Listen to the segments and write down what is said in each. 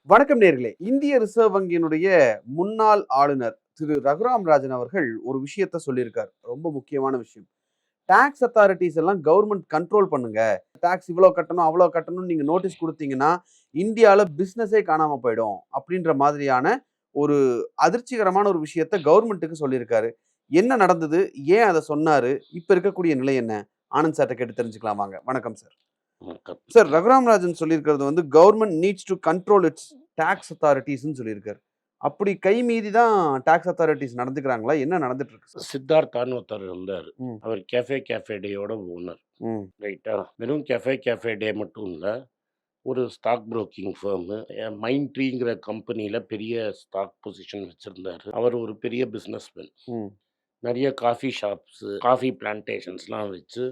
வணக்கம் நேர்களே. இந்திய ரிசர்வ் வங்கியினுடைய முன்னாள் ஆளுநர் திரு ரகுராம் ராஜன் அவர்கள் ஒரு விஷயத்த சொல்லியிருக்கார். ரொம்ப முக்கியமான விஷயம். டாக்ஸ் அத்தாரிட்டீஸ் எல்லாம் கவர்மெண்ட் கண்ட்ரோல் பண்ணுங்க. டாக்ஸ் இவ்வளோ கட்டணும், அவ்வளோ கட்டணும்னு நீங்க நோட்டீஸ் குடுத்தீங்கன்னா, இந்தியால பிசினஸே காணாம போயிடும். அப்படின்ற மாதிரியான ஒரு அதிர்ச்சிகரமான ஒரு விஷயத்த கவர்மெண்ட்டுக்கு சொல்லியிருக்காரு. என்ன நடந்தது? ஏன் அத சொன்னாரு? இப்ப இருக்கக்கூடிய நிலை என்ன? ஆனந்த் சார்ட்ட கேட்டு தெரிஞ்சுக்கலாம் வாங்க. வணக்கம் சார். வணக்கம். சார், ரகுராம் ராஜன் சொல்லியிருக்கிறது வந்து government needs to control its tax அத்தாரிட்டீஸ்ன்னு சொல்லியிருக்காரு. அப்படி கை மீறி தான் டாக்ஸ் அத்தாரிட்டீஸ் நடந்துக்கிறாங்களா? என்ன நடந்துட்டு இருக்கு சார்? சித்தார்த்தான்னு ஒருத்தர் இருந்தார். ம், அவர் கேஃபே டேயோட ஓனர். ம், ரைட்டா? வெறும் கேஃபே டே மட்டும் இல்ல. ஒரு ஸ்டாக் புரோக்கிங் ஃபர்மு. மைண்ட் ட்ரீங்கிற கம்பெனியில பெரிய ஸ்டாக் பொசிஷன் வச்சிருந்தாரு. அவர் ஒரு பெரிய பிசினஸ்மேன். ம், நெறைய காஃபி ஷாப்ஸு, காஃபி பிளான்டேஷன்ஸ்லாம் வச்சு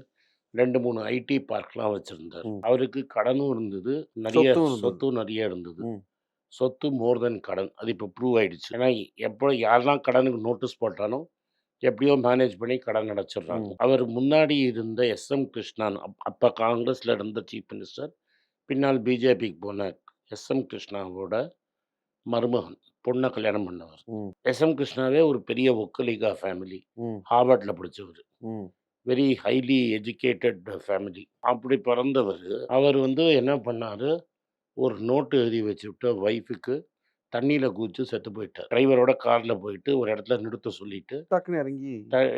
2, 3 ஐடி பார்க்லாம் வச்சிருந்தாரு. ம். அவருக்கு கடனும் இருந்தது. நெறைய சொத்தும் இருந்தது. சொத்தும் நெறைய இருந்தது. ம், சொத்து மோர் தென் கடன். அது இப்போ ப்ரூவ் ஆயிடுச்சு. ஏன்னா எப்போ யாரெல்லாம் கடனுக்கு நோட்டீஸ் போட்டானோ எப்படியோ மேனேஜ் பண்ணி கடன் அடைச்சிடுறாங்க. ம். அவர் முன்னாடி இருந்த எஸ்.எம். கிருஷ்ணன் அப்போ காங்கிரஸில் இருந்த சீஃப் மினிஸ்டர், பின்னால் பிஜேபிக்கு போன எஸ்.எம். கிருஷ்ணாவோட மருமகன், பொண்ணை கல்யாணம் பண்ணவர். ம், எஸ்.எம். கிருஷ்ணாவே ஒரு பெரிய ஒக்கலிகா ஃபேமிலி. ம், ஹார்வர்டில் படித்தவர். ம், வெரி ஹைலி எஜுகேட்டட் ஃபேமிலி. அப்படி பிறந்தவர். அவர் வந்து என்ன பண்ணார், ஒரு நோட்டு எழுதி வச்சுவிட்டு ஒய்ஃபுக்கு தண்ணியில குதிச்சு செத்து போயிட்டார். டிரைவரோட கார்ல போயிட்டு ஒரு இடத்துல நிறுத்த சொல்லிட்டு, டக்குன்னு இறங்கி.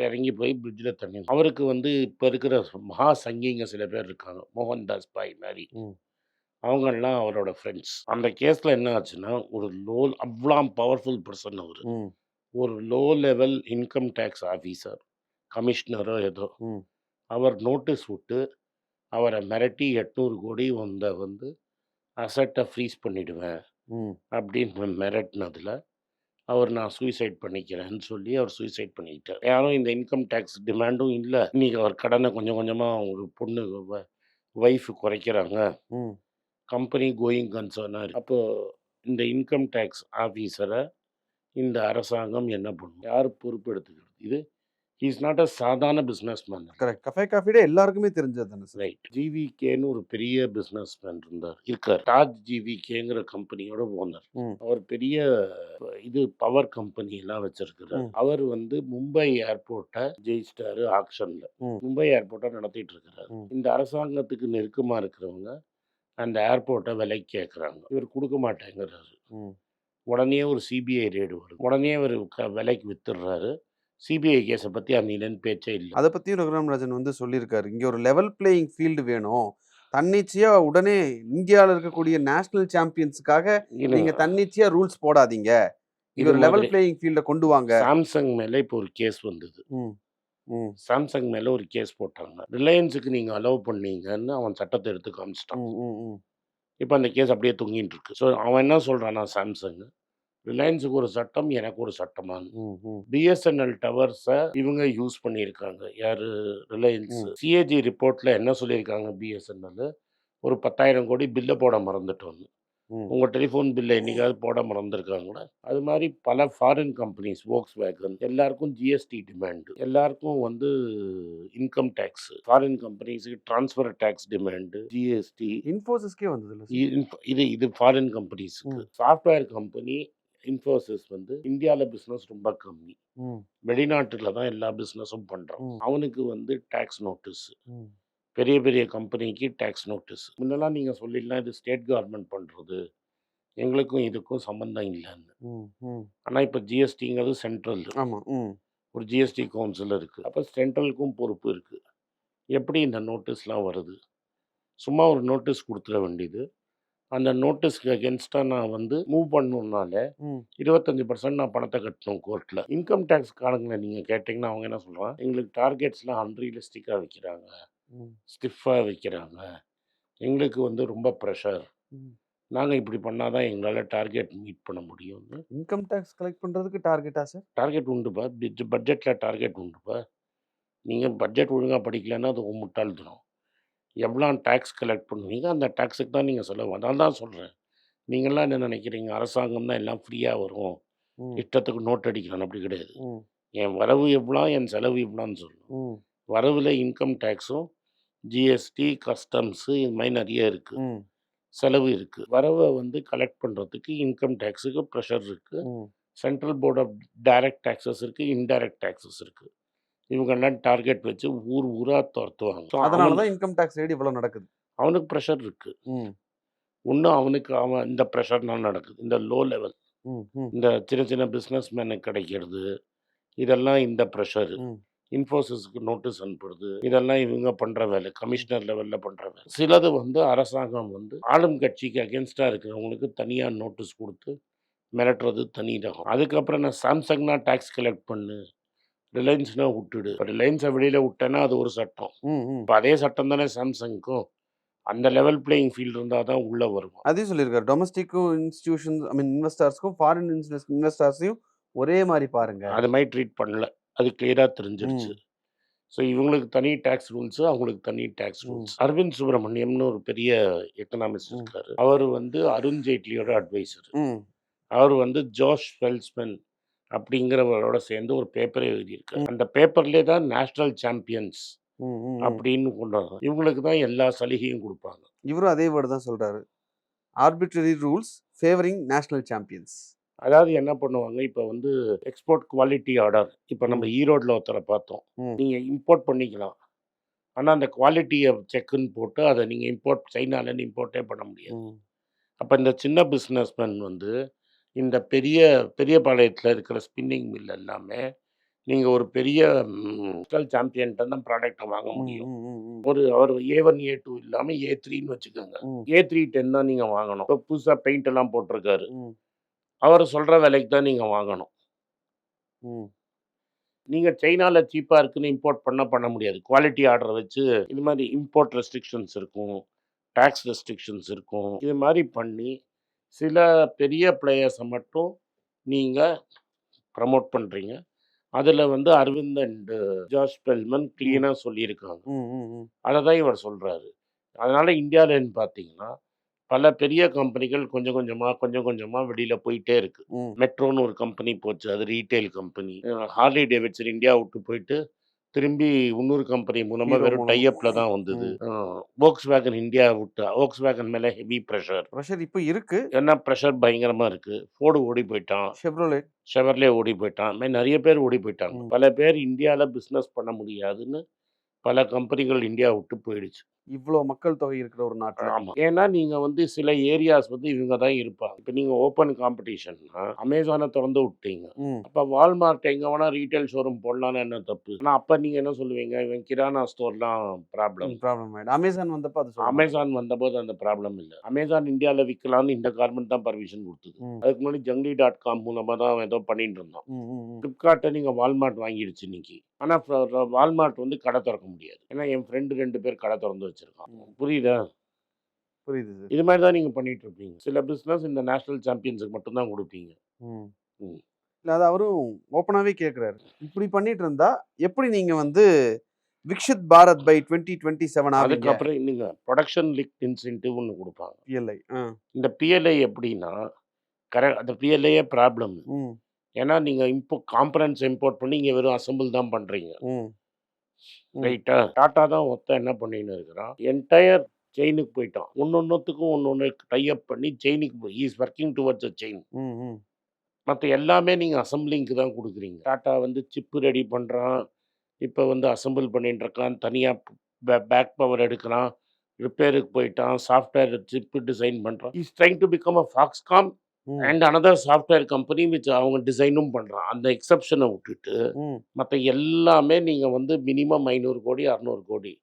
இறங்கி போய் பிரிட்ஜ்ல தண்ணி அவருக்கு வந்து இப்ப இருக்கிற மகா சங்கிங்க சில பேர் இருக்காங்க. மோகன்தாஸ் பாய் மாரி. ம், அவங்கலாம் அவரோட ஃப்ரெண்ட்ஸ். அந்த கேஸ்ல என்ன ஆச்சுன்னா, ஒரு அவ்ளோ பவர்ஃபுல் பெர்சன் அவரு. ம், ஒரு low level income tax officer, கமிஷனரோ ஏதோ. ம், அவர் நோட்டீஸ் விட்டு, அவர மிரட்டி 800 கோடி வந்து அசட்ட ஃப்ரீஸ் பண்ணிடுவேன் ம், அப்படின்னு மிரட்டினதுல நான் சூசைட் பண்ணிக்கிறேன்னு சொல்லி அவர் சூசைட் பண்ணிக்கிட்டார். யாரும் இந்த இன்கம் டேக்ஸ் டிமாண்டும் இல்ல. இன்னைக்கு அவர் கடனை கொஞ்சம் கொஞ்சமா ஒரு பொண்ணு ஒய்ஃப் குறைக்கிறாங்க. ம். கம்பெனி கோயிங் கன்சர்னா இருக்கு. அப்போ இந்த இன்கம் டேக்ஸ் ஆஃபீஸர இந்த அரசாங்கம் என்ன பண்ணும்? யார் பொறுப்பு எடுத்துக்கிறது? இது ஹி இஸ் நாட் அ சாதாரண businessman. Correct. Cafe coffee day எல்லாருக்குமே தெரிஞ்சது தானே சார்? ரைட். ஜிவிகேன்னு ஒரு பெரிய பிசினஸ்மேன் இருக்கார். தாஜ் ஜிவிகேங்கிற கம்பெனியோட ஓனர். ம், அவர் பெரிய இது பவர் கம்பெனி எல்லாம் வச்சிருக்கிறார். ம், அவர் வந்து மும்பை ஏர்போர்ட்டை ஜெயிச்சிட்டாரு ஆக்ஷன்ல. ம், மும்பை ஏர்போர்ட்டை நடத்திட்டு இருக்கிறார். ம், இந்த அரசாங்கத்துக்கு நெருக்கமா இருக்கிறவங்க அந்த ஏர்போர்ட்டை விலைக்கு கேட்குறாங்க. இவர் கொடுக்க மாட்டேங்கிறாரு. ம். உடனே ஒரு சிபிஐ ரெய்டு வருது. உடனே அவர் விலைக்கு வித்துடுறாரு. சிபிஐ கேஸை பற்றி அன்னிலேருந்து பேச்சே இல்லை. அத பத்தியும் ரகுராம் ராஜன் வந்து சொல்லியிருக்காரு. இங்க ஒரு லெவல் பிளேயிங் ஃபீல்டு வேணும். தன்னிச்சையா உடனே இந்தியால இருக்கக்கூடிய நேஷனல் சாம்பியன்ஸ்க்காக நீங்க தன்னிச்சையா ரூல்ஸ் போடாதீங்க. இங்க இது ஒரு லெவல் மாதிரி பிளேயிங் ஃபீல்ட கொண்டு வாங்க. சாம்சங் மேலே இப்போ ஒரு கேஸ் வந்தது. ம், ம், சாம்சங் மேலே ஒரு கேஸ் போட்டாங்க. ரிலையன்ஸுக்கு நீங்கள் அலோவ் பண்ணீங்கன்னு அவன் சட்டத்தை எடுத்து காமிச்சிட்டான். ம், ம், ம், இப்போ அந்த கேஸ் அப்படியே தொங்கிட்டு இருக்கு. ஸோ அவன் என்ன சொல்கிறான்னா சாம்சங், ரிலையன்ஸுக்கு ஒரு சட்டம், எனக்கு ஒரு சட்டமான்னு. ம், ம், பிஎஸ்என்எல் டவர்ஸை இவங்க யூஸ் பண்ணியிருக்காங்க. யார்? ரிலையன்ஸ். ம், சிஏஜி ரிப்போர்ட்டில் என்ன சொல்லியிருக்காங்க பிஎஸ்என்எல், ஒரு 10,000 கோடி பில்லை போட மறந்துட்டோன்னு. ம், உங்கள் டெலிஃபோன் பில்லை என்னைக்காவது போட மறந்துருக்காங்களா? அது மாதிரி பல ஃபாரின் கம்பெனிஸ், வோக்ஸ்வேகன், எல்லாருக்கும் ஜிஎஸ்டி டிமாண்டு, எல்லாருக்கும் வந்து இன்கம் டேக்ஸ், ஃபாரின் கம்பெனிஸுக்கு ட்ரான்ஸ்ஃபர் டேக்ஸ் டிமாண்டு, ஜிஎஸ்டி. இன்ஃபோசிஸ்க்கே வந்ததுல்ல சார்? இது ஃபாரின் கம்பெனிஸுக்கு. ம், சாஃப்ட்வேர் கம்பெனி இன்ஃபோசிஸ் வந்து இந்தியாவில் பிஸ்னஸ் ரொம்ப கம்மி. ம், வெளிநாட்டில் தான் எல்லா பிஸ்னஸும் பண்ணுறான். ம், அவனுக்கு வந்து டேக்ஸ் நோட்டீஸ். ம், பெரிய பெரிய கம்பெனிக்கு டேக்ஸ் நோட்டீஸ். முன்னெல்லாம் நீங்கள் சொல்லிடலாம் இது ஸ்டேட் கவர்மெண்ட் பண்ணுறது, எங்களுக்கும் இதுக்கும் சம்மந்தம் இல்லைன்னு. ம், ம். ஆனால் இப்போ ஜிஎஸ்டிங்கிறது சென்ட்ரல். ஆமா. ம், ஒரு ஜிஎஸ்டி கவுன்சில் இருக்குது. அப்போ சென்ட்ரலுக்கும் பொறுப்பு இருக்குது. எப்படி இந்த நோட்டீஸ்லாம் வருது? சும்மா ஒரு நோட்டீஸ் கொடுத்துட வேண்டியது. அந்த நோட்டீஸ்க்கு அகேன்ஸ்டாக நான் வந்து மூவ் பண்ணணுன்னாலே ம், 25% நான் பணத்தை கட்டணும் கோர்ட்டில். இன்கம் டேக்ஸ் காரங்களை நீங்கள் கேட்டிங்கன்னா அவங்க என்ன சொல்கிறாங்க, எங்களுக்கு டார்கெட்ஸ்லாம் அன்ரியலிஸ்டிக்காக வைக்கிறாங்க, ம், ஸ்டிஃபாக வைக்கிறாங்க, எங்களுக்கு வந்து ரொம்ப ப்ரெஷர், ம். நாங்கள் இப்படி பண்ணால் தான் எங்களால் டார்கெட் மீட் பண்ண முடியும்னு. இன்கம் டாக்ஸ் கலெக்ட் பண்றதுக்கு டார்கெட்டா சார்? டார்கெட் உண்டுப்பா, பட்ஜெட்டில் டார்கெட் உண்டுப்பா. நீங்கள் பட்ஜெட் ஒழுங்காக படிக்கலைன்னா அது உன் முட்டாள்தனம். எவ்வளோ டேக்ஸ் கலெக்ட் பண்ணுவீங்க அந்த டேக்ஸுக்கு தான் நீங்கள் செலவு. அதான் தான் சொல்கிறேன். நீங்கள்லாம் என்ன நினைக்கிறீங்க, அரசாங்கம் தான் எல்லாம் ஃப்ரீயாக வரும், ம், இஷ்டத்துக்கு நோட் அடிக்கிறான்? அப்படி கிடையாது. ம், என் வரவு எவ்வளோ, என் செலவு இவ்வளோன்னு சொல்லணும். ம், வரவில் இன்கம் டேக்ஸும் ஜிஎஸ்டி, கஸ்டம்ஸு இது மாதிரி நிறைய இருக்குது. ம், செலவு இருக்குது. வரவை வந்து கலெக்ட் பண்ணுறதுக்கு இன்கம் டேக்ஸுக்கு ப்ரெஷர் இருக்குது. ம். Central board of direct taxes இருக்குது, இன்டைரக்ட் டேக்ஸஸ் இருக்குது. இவங்கெல்லாம் டார்கெட் வச்சு ஊர் ஊராக துரத்துவாங்க. ஸோ அதனால தான் இன்கம் டாக்ஸ் ரெய்டு இவ்வளோ நடக்குது. அவனுக்கு ப்ரெஷர் இருக்குது. ம். இன்னும் அவன் இந்த ப்ரெஷர்னால நடக்குது. இந்த லோ லெவல் ம். ம். இந்த சின்ன சின்ன பிஸ்னஸ் மேனுக்கு கிடைக்கிறது, இதெல்லாம் இந்த ப்ரெஷரு. ம். இன்ஃபோசிஸ்க்கு நோட்டீஸ் அனுப்புறது, இதெல்லாம் இவங்க பண்ணுற வேலை, கமிஷனர் லெவலில் பண்ணுற வேலை. சிலது வந்து அரசாங்கம் வந்து ஆளும் கட்சிக்கு அகேன்ஸ்டாக இருக்கிறவங்களுக்கு தனியாக நோட்டீஸ் கொடுத்து மிரட்டுறது தனி ரகம். அதுக்கப்புறம் நான் சாம்சங்னா டேக்ஸ் கலெக்ட் பண்ணு, ரிலையன்ஸ்னா விட்டுடு. இப்போ ரிலையன்ஸை வெளியில் விட்டேன்னா அது ஒரு சட்டம். ம். ம். இப்போ அதே சட்டம் தானே சாம்சங்க்கும். அந்த லெவல் பிளேயிங் ஃபீல்டு இருந்தால் தான் உள்ளே வரும். அதையும் சொல்லியிருக்காரு. டொமஸ்டிக்கும் இன்ஸ்டிடியூஷன்ஸ் ஐ மீன் இன்வெஸ்டர்ஸ்க்கும் ஃபாரின் இன்வெஸ்டர்ஸையும் ஒரே மாதிரி பாருங்க. அது மாதிரி ட்ரீட் பண்ணல. அது கிளியராக தெரிஞ்சிருச்சு. ஸோ இவங்களுக்கு தனி டேக்ஸ் ரூல்ஸு, அவங்களுக்கு தனி டேக்ஸ் ரூல்ஸ். அரவிந்த் சுப்ரமணியம்னு ஒரு பெரிய எக்கனாமிஸ்ட் இருக்காரு. அவர் வந்து அருண் ஜேட்லியோட அட்வைசர். ம். அவர் வந்து ஜோஷ் ஃபெல்ஸ்மன் அப்படிங்கிறவரோட சேர்ந்து ஒரு பேப்பரை எழுதியிருக்காரு. அந்த பேப்பர்லேயே தான் நேஷனல் சாம்பியன்ஸ் ம். ம். அப்படின்னு கொண்டு வராங்க. இவங்களுக்கு தான் எல்லா சலுகையும் கொடுப்பாங்க. இவரும் அதே வேர்டு தான் சொல்றாரு. Arbitrary rules favouring national champions. அதாவது என்ன பண்ணுவாங்க, இப்போ வந்து எக்ஸ்போர்ட் குவாலிட்டி ஆர்டர், இப்போ நம்ம ஈரோட்டில் ஒருத்தரை பார்த்தோம். ம். நீங்கள் இம்போர்ட் பண்ணிக்கலாம், ஆனால் அந்த குவாலிட்டியை செக்குன்னு போட்டு அதை நீங்கள் சைனாலேருந்து இம்போர்ட்டே பண்ண முடியாது. ம். அப்போ இந்த சின்ன பிஸ்னஸ்மேன் வந்து இந்த பெரிய பாளையத்தில் இருக்கிற ஸ்பின்னிங் மில் எல்லாமே நீங்கள் ஒரு பெரிய நேஷனல் சாம்பியன்ட்ட தான் ப்ராடக்டை வாங்க முடியும். ம். ம். ம். அவர் A1 A2 இல்லாமல் A3ன்னு வச்சுக்கோங்க. ம். A310 தான் நீங்கள் வாங்கணும். இப்போ புதுசாக பெயிண்ட் எல்லாம் போட்டிருக்காரு, ம். அவர் சொல்கிற விலைக்கு தான் நீங்கள் வாங்கணும். ம். நீங்கள் சைனாவில் சீப்பாக இருக்குன்னு இம்போர்ட் பண்ண முடியாது. குவாலிட்டி ஆர்டர் வச்சு இது மாதிரி இம்போர்ட் ரெஸ்ட்ரிக்ஷன்ஸ் இருக்கும், டேக்ஸ் ரெஸ்ட்ரிக்ஷன்ஸ் இருக்கும். இது மாதிரி பண்ணி சில பெரிய பிளேயர்ஸை மட்டும் நீங்கள் ப்ரமோட் பண்ணுறீங்க. அதில் வந்து அரவிந்த் அண்ட் ஜார்ஜ் பெல்மன் க்ளீனாக சொல்லியிருக்காங்க. ம். ம். ம். அதை தான் இவர் சொல்கிறாரு. அதனால் இந்தியாவிலன்னு பார்த்தீங்கன்னா பல பெரிய கம்பெனிகள் கொஞ்சம் கொஞ்சமாக வெளியில் போயிட்டே இருக்கு. ம். மெட்ரோன்னு ஒரு கம்பெனி போச்சு, அது retail company. Harley Davidson India விட்டு போயிட்டு திரும்பி இன்னொரு கம்பெனி மூலமாக ஹீரோ வெறும் மூலமா. டைஅப்பில் தான் வந்தது. வோக்ஸ் வேகன் இந்தியா விட்டு வோக்ஸ் வேகன் மேலே ஹெவி ப்ரெஷர். ப்ரெஷர் இப்போ இருக்கு. ஏன்னா ப்ரெஷர் பயங்கரமாக இருக்குது. ஃபோர்டு ஓடி போயிட்டான், ஷெவ்ரோலேட். ஷெவர்லே ஓடி போயிட்டான், இந்த மாதிரி நிறைய பேர் ஓடி போயிட்டாங்க. ம். பல பேர் இந்தியாவில் பிஸ்னஸ் பண்ண முடியாதுன்னு பல கம்பெனிகள் இந்தியா விட்டு போயிடுச்சு. இவ்வளோ மக்கள் தொகை இருக்கிற ஒரு நாட்டில். ஆமாம். ஏன்னா நீங்கள் வந்து சில ஏரியாஸ் வந்து இவங்க தான் இருப்பாங்க. இப்போ நீங்கள் ஓப்பன் காம்படிஷன்னா அமேசானை திறந்து விட்டீங்க, ம். அப்போ வால்மார்ட் எங்கே வேணால் ரீட்டைல் ஷோரூம் போடலான்னு என்ன தப்பு? ஆனால் அப்போ நீங்கள் என்ன சொல்லுவீங்க, இவன் கிரானா ஸ்டோர்லாம் ப்ராப்ளம். ப்ராப்ளம் ஆயிடும். அமேசான் வந்தப்போ அது சொல்ல மாட்டாங்க. அமேசான் வந்தபோது அந்த ப்ராப்ளம் இல்லை. அமேசான் இந்தியாவில் விற்கலான்னு இந்த கவர்மெண்ட் தான் பர்மிஷன் கொடுத்தது. ம். அதுக்கு முன்னாடி ஜங்லி.com மூலமாக தான் அவன் ஏதோ பண்ணிட்டு இருந்தான். ம். ம். ம். ஃப்ளிப்கார்ட்டை நீங்கள் வால்மார்ட் வாங்கிடுச்சு இன்னைக்கு. ஆனால் வால்மார்ட் வந்து கடை திறக்க முடியாது. ஏன்னா என் ஃப்ரெண்டு 2 பேர் கடை திறந்து வச்சுருக்கான். புரியுதா? புரியுது சார். இது மாதிரி தான் நீங்கள் பண்ணிட்டு இருப்பீங்க. சில பிஸ்னஸ் இந்த நேஷனல் சாம்பியன்ஸுக்கு மட்டும்தான் கொடுப்பீங்க. ம். ம். இல்லை அது அவரும் ஓப்பனாகவே கேட்குறாரு. இப்படி பண்ணிட்டு இருந்தா எப்படி நீங்கள் வந்து விக்ஷித் பாரத் பை 2027 ஆவீங்க? அதுக்கப்புறம் இல்லைங்க, ப்ரொடக்ஷன் லிங்க் இன்சென்டிவ் ஒன்று கொடுப்பாங்க. PLI. இந்த PLI எப்படின்னா அந்த PLIயே ப்ராப்ளம். ம். ஏன்னா நீங்கள் காம்பனன்ட்ஸ் இம்போர்ட் பண்ணி இங்கே வெறும் அசம்பிள் தான் பண்ணுறீங்க. ம். ம். ரைட்டா? டாட்டா தான் மொத்தம் என்ன பண்ணின்னு இருக்கிறான், என்டையர் செயினுக்கு போயிட்டான். ஒன்னொன்றுத்துக்கும் ஒன்று டைஅப் பண்ணி செயினுக்கு போய் is working towards a chain. ம். ம். மற்ற எல்லாமே நீங்கள் அசம்பிளிங்க்கு தான் கொடுக்குறீங்க. டாட்டா வந்து சிப்பு ரெடி பண்ணுறான், இப்போ வந்து அசம்பிள் பண்ணிட்டு இருக்கான், தனியாக பேக் பவர் எடுக்கிறான், ரிப்பேருக்கு போயிட்டான், சாஃப்ட்வேர் சிப்பு டிசைன் பண்ணுறான். Is trying to become a Foxconn ம். And another software company which அவங்க டிசைனும் பண்ணுறான். அந்த எக்ஸப்ஷனை விட்டுட்டு ம். மற்ற எல்லாமே நீங்கள் வந்து மினிமம் 500 கோடி 600 கோடி.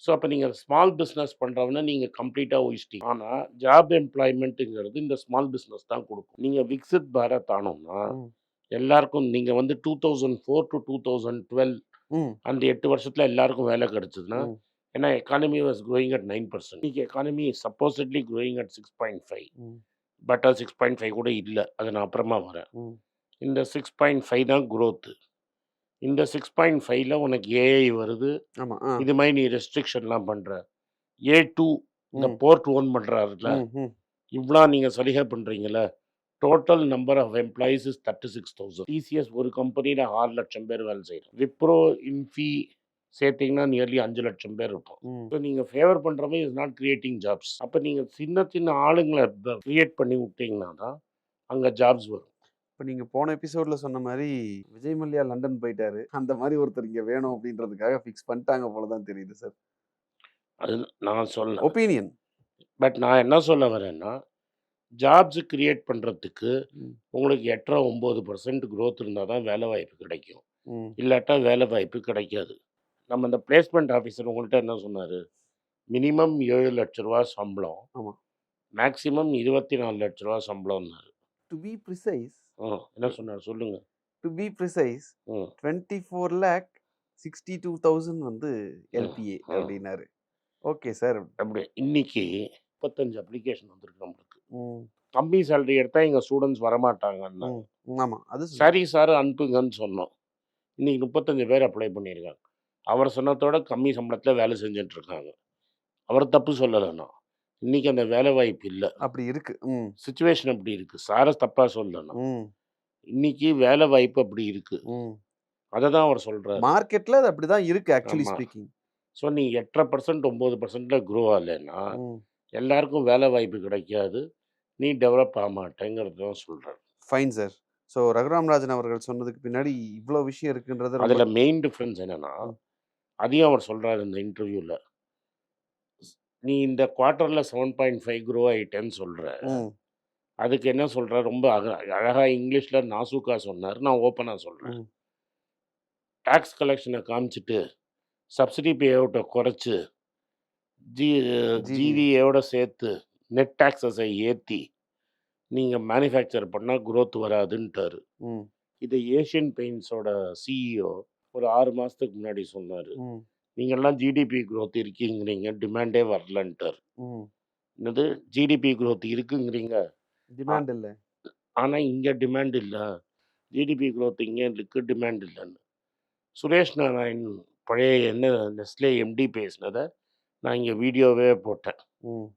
ஸோ அப்போ நீங்கள் ஸ்மால் பிஸ்னஸ் பண்ணுறவன நீங்கள் கம்ப்ளீட்டாக ஒழிச்சிட்டீங்க. ஆனால் ஜாப் எம்ப்ளாய்மெண்ட்டுங்கிறது இந்த ஸ்மால் பிஸ்னஸ் தான் கொடுக்கும். நீங்கள் விக்சித் பாரத் ஆனோம்னா ம். எல்லாருக்கும் நீங்கள் வந்து 2004 to 2012 ம். அந்த 8 வருஷத்தில் எல்லாருக்கும் வேலை கிடச்சிதுன்னா, ம். ஏன்னா எக்கானமி வாஸ் க்ரோயிங் அட் 9%. இன்னைக்கு எக்கானமி சப்போசிட்லி க்ரோயிங் அட் 6.5. ம். பட் அது 6.5 கூட இல்லை, அது நான் அப்புறமா வரேன். ம். இந்த 6.5 தான் growth. இந்த 6.5ல உனக்கு AI வருது, ஆமா. இது மாதிரி நீ ரெஸ்ட்ரிக்ஷன்லாம் பண்ணுற. A2 இந்த ம். போர்ட் ஓன் பண்ணுறாருல, ம். ம். இவ்வளோ நீங்கள் சலுகை பண்ணுறீங்கள, total number of employees is 36,000. TCS ஒரு கம்பெனியில் 6 லட்சம் பேர் வேலை செய்கிறோம். விப்ரோ, இன்ஃபி, சேர்த்தீங்கன்னா நியர்லி 5 லட்சம் பேர் இருப்போம். ம். ஸோ நீங்கள் ஃபேவர் பண்ணுற மாதிரி இஸ் நாட் கிரியேட்டிங் ஜாப்ஸ். அப்போ நீங்கள் சின்ன சின்ன ஆளுங்களை கிரியேட் பண்ணி விட்டீங்கன்னா தான் அங்கே ஜாப்ஸ் வரும். இப்போ நீங்க போன எபிசோட்ல சொன்ன மாதிரி விஜய் மல்லையா லண்டன் போயிட்டாரு. அந்த மாதிரி ஒருத்தர் இங்க வேணும் அப்படின்றதுக்காக ஃபிக்ஸ் பண்ணிட்டாங்க போல தான் தெரியுது சார். அது நான் சொல்ல. ஒப்பீனியன். பட் நான் என்ன சொல்ல வரேன்னா, ஜாப்ஸ் கிரியேட் பண்ணுறதுக்கு ம். உங்களுக்கு 8-9% growth இருந்தால் தான் வேலை வாய்ப்பு கிடைக்கும். ம். இல்லாட்டா வேலை வாய்ப்பு கிடைக்காது. நம்ம இந்த பிளேஸ்மெண்ட் ஆஃபீஸர் உங்கள்கிட்ட என்ன சொன்னார்? மினிமம் 7 லட்ச ரூபா சம்பளம், ஆமா. மேக்ஸிமம் 24 லட்ச ரூபா சம்பளம்னாரு. டு பி ப்ரிசைஸ் என்ன சொன்னார் சொல்லுங்க. டு பி ப்ரிசைஸ் ம் 24,62,000 வந்து ம் எல்பிஏ ம் அப்படின்னாரு. Okay sir. அப்படி இன்னைக்கு 35 அப்ளிகேஷன் வந்திருக்கு நம்மளுக்கு. ம். கம்மி சேலரி எடுத்தால் எங்கள் ஸ்டூடெண்ட்ஸ் வரமாட்டாங்கன்னா, ம். ஆமா. அது சரி சார் அனுப்புங்கன்னு சொன்னோம். இன்னைக்கு 35 பேர் அப்ளை பண்ணியிருக்காங்க. அவர் சொன்னதோட கம்மி சம்பளத்தில் வேலை செஞ்சுட்டு இருக்காங்க. அவர் தப்பு சொல்லலை நான். இன்னைக்கு அந்த வேலை வாய்ப்பு இல்லை. அப்படி இருக்கு. ம். சுச்சுவேஷன் அப்படி இருக்குது. சாரை தப்பாக சொல்லலை. ம். இன்னைக்கு வேலை வாய்ப்பு அப்படி இருக்குது. ம். அதை தான் அவர் சொல்கிறாரு. மார்க்கெட்ல அது அப்படிதான் இருக்கு ஆக்சுவலி ஆமாம். ஸ்பீக்கிங். ஸோ நீ 8% 9% க்ரோ ஆகலைன்னா ம். எல்லாருக்கும் வேலை வாய்ப்பு கிடைக்காது. நீ டெவலப் ஆக மாட்டேங்கிறது தான் சொல்கிறார். Fine sir. So Raghuram Rajan அவர்கள் சொன்னதுக்கு பின்னாடி இவ்வளோ விஷயம் இருக்குன்றது ரொம்ப அதில் மெயின் டிஃப்ரென்ஸ் என்னென்னா, ம். அதையும் அவர் சொல்கிறார் இந்த இன்டர்வியூவில். நீ இந்த குவார்ட்டரில் 7.5 க்ரோ ஆகிட்டேன்னு சொல்கிற. ம். அதுக்கு என்ன சொல்கிற? ரொம்ப அழகாக இங்கிலீஷில் நாசூக்கா சொன்னார். நான் ஓப்பனாக சொல்கிறேன். ம். டேக்ஸ் கலெக்ஷனை காமிச்சிட்டு சப்சிடி பே அவுட்டை குறைச்சி ஜிவி. ஜிவிஏவோட சேர்த்து நெட் டேக்ஸஸை ஏற்றி நீங்கள் மேனுஃபேக்சர் பண்ணால் growth வராதுன்ட்டார். ம். இதை ஏஷியன் பெயிண்ட்ஸோட சிஇஓ ஒரு 6 மாதத்துக்கு முன்னாடி சொன்னார். ம். நீங்கள்லாம் ஜிடிபி growth இருக்கீங்கிறீங்க, டிமாண்டே வரலன்ட்டார். ம். என்னது ஜிடிபி growth இருக்குங்கிறீங்க, டிமாண்ட் இல்ல. ஆனால் இங்கே டிமாண்ட் இல்லை. ஜிடிபி growth இங்கே இருக்குது, டிமாண்ட் இல்லைன்னு. சுரேஷ் நாராயண் பழைய என்ன நெஸ்லே எம்டி பேசினதை நான் இங்கே வீடியோவே போட்டேன். ம்.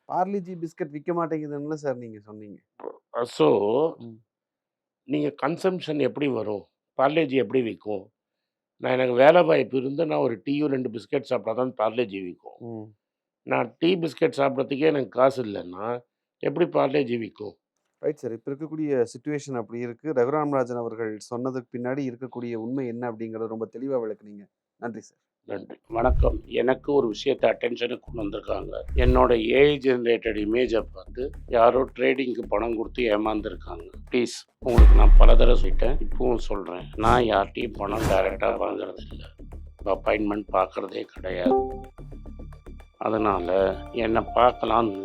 பார்லிஜி பிஸ்கட் விற்க மாட்டேங்குதுன்னு சார் நீங்க சொன்னீங்க. ஸோ ம். நீங்கள் கன்சம்ஷன் எப்படி வரும்? பார்லேஜி எப்படி விற்கும்? எனக்கு வேலை வாய்ப்பு இருந்து நான் ஒரு டீயும் 2 பிஸ்கட் சாப்பிட்டா தான் பார்லேஜி விற்கும். ம். நான் டீ பிஸ்கட் சாப்பிட்றதுக்கே எனக்கு காசு இல்லைன்னா எப்படி பார்லேஜி விற்கும்? Right sir. இப்போ இருக்கக்கூடிய சிச்சுவேஷன் அப்படி இருக்கு. ரகுராம் ராஜன் அவர்கள் சொன்னதுக்கு பின்னாடி இருக்கக்கூடிய உண்மை என்ன அப்படிங்கிறத ரொம்ப தெளிவாக விளக்குனீங்க. நன்றி சார். நன்றி. வணக்கம். எனக்கு ஒரு விஷயத்தை அட்டென்ஷனுக்கு கொண்டு வந்திருக்காங்க. என்னோட ஏஐ ஜென்ரேட்டட் இமேஜை பார்த்து யாரோ ட்ரேடிங்க்கு பணம் கொடுத்து ஏமாந்துருக்காங்க. ப்ளீஸ், உங்களுக்கு நான் பல தடவை சொல்லிட்டேன், இப்பவும் சொல்கிறேன், நான் யார்கிட்டையும் பணம் டைரெக்டாக வாங்குறது இல்லை, அப்பாயின்மெண்ட் பார்க்குறதே கிடையாது. அதனால் என்னை பார்க்கலான்னு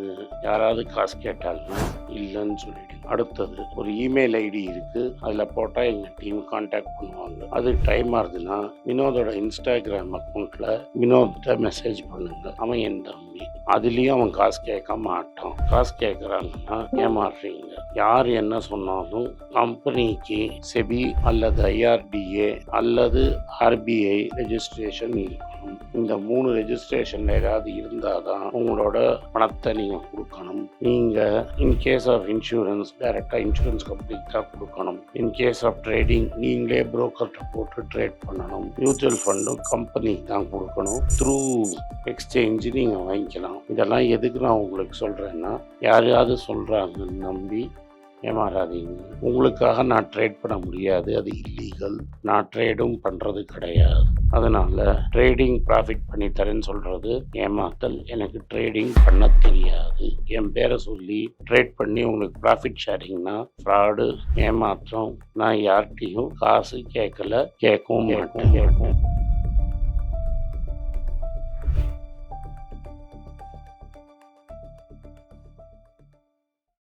யாராவது காசு கேட்டாங்கன்னா இல்லைன்னு சொல்லிவிடுங்க. அடுத்தது ஒரு இமெயில் ஐடி இருக்குது, அதில் போட்டால் எங்கள் டீம் கான்டாக்ட் பண்ணுவாங்க. அது டைம் ஆகுதுன்னா வினோதோட இன்ஸ்டாகிராம் அக்கௌண்ட்டில் வினோத்திட்ட மெசேஜ் பண்ணுங்க. அவன் என் தம்பி, அதுலேயும் அவன் காசு கேட்க மாட்டான். காசு கேட்குறாங்கன்னா ஏமாறுறீங்க. யார் என்ன சொன்னாலும் கம்பெனிக்கு செபி அல்லது ஐஆர்டிஏ அல்லது ஆர்பிஐ ரெஜிஸ்ட்ரேஷன் இருக்கணும். இந்த 3 ரெஜிஸ்ட்ரேஷனில் ஏதாவது இருந்தால் தான் உங்களோட பணத்தை நீங்கள் கொடுக்கணும். நீங்கள் இன்கேஸ் ஆஃப் இன்சூரன்ஸ் டைரெக்டாக இன்சூரன்ஸ் கம்பெனிக்கு தான் கொடுக்கணும். இன்கேஸ் ஆஃப் ட்ரேடிங் நீங்களே புரோக்கர்கிட்ட போட்டு ட்ரேட் பண்ணணும். மியூச்சுவல் ஃபண்டும் கம்பெனிக்கு தான் கொடுக்கணும். த்ரூ எக்ஸ்சேஞ்சு நீங்கள் வாங்கிக்கலாம். இதெல்லாம் எதுக்கு நான் உங்களுக்கு சொல்கிறேன்னா, யாரையாவது சொல்கிறாங்கன்னு நம்பி ஏமாறாதீங்க. உங்களுக்காக நான் ட்ரேட் பண்ண முடியாது, அது இல்லீகல். நான் ட்ரேடும் பண்ணுறது கிடையாது. அதனால் ட்ரேடிங் ப்ராஃபிட் பண்ணி தரேன்னு சொல்கிறது ஏமாத்தல். எனக்கு ட்ரேடிங் பண்ண தெரியாது. என் பேரை சொல்லி ட்ரேட் பண்ணி உங்களுக்கு ப்ராஃபிட் ஷேரிங்னா ஃப்ராடு, ஏமாற்றம். நான் யார்கிட்டையும் காசு கேட்கல, கேட்கவும் மாட்டேன்.